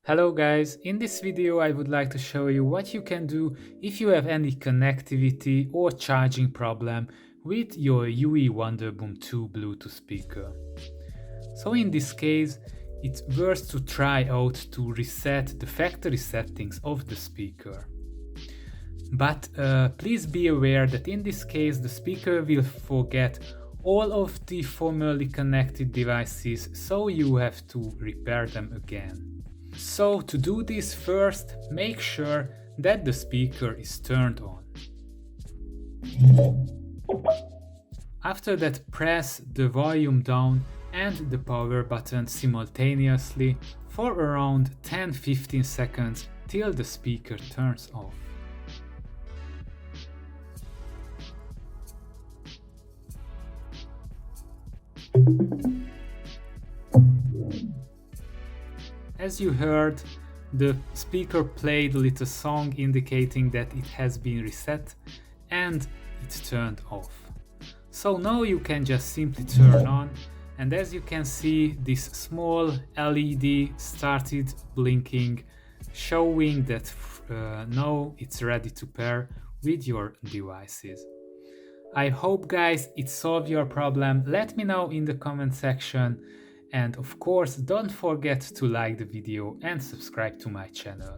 Hello guys, in this video I would like to show you what you can do if you have any connectivity or charging problem with your UE Wonderboom 2 Bluetooth speaker. So in this case, it's worth to try out to reset the factory settings of the speaker. But please be aware that in this case the speaker will forget all of the formerly connected devices, so you have to repair them again. So to do this, first make sure that the speaker is turned on. After that, press the volume down and the power button simultaneously for around 10-15 seconds till the speaker turns off. As you heard, the speaker played a little song indicating that it has been reset and it turned off. So now you can just simply turn on, and as you can see, this small LED started blinking, showing that now it's ready to pair with your devices. I hope guys it solved your problem. Let me know in the comment section, and of course don't forget to like the video and subscribe to my channel.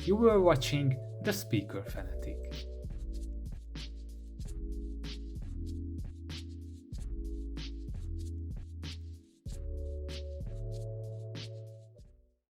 You were watching The Speaker Fanatic.